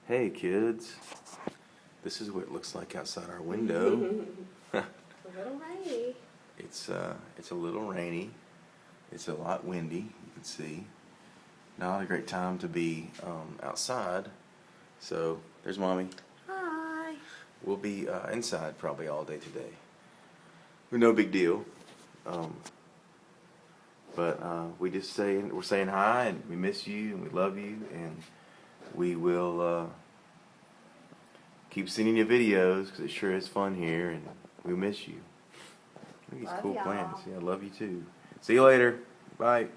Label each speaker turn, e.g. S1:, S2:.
S1: Hey kids, this is what it looks like outside our window.
S2: A little rainy.
S1: It's a little rainy. It's a lot windy. You can see. Not a great time to be outside. So there's Mommy.
S2: Hi.
S1: We'll be inside probably all day today. No big deal. But we're saying hi, and we miss you, and we love you, and we will keep sending you videos because it sure is fun here, and we miss you. Look at these
S2: Love
S1: cool
S2: y'all.
S1: plants. Yeah, love you too. See you later. Bye.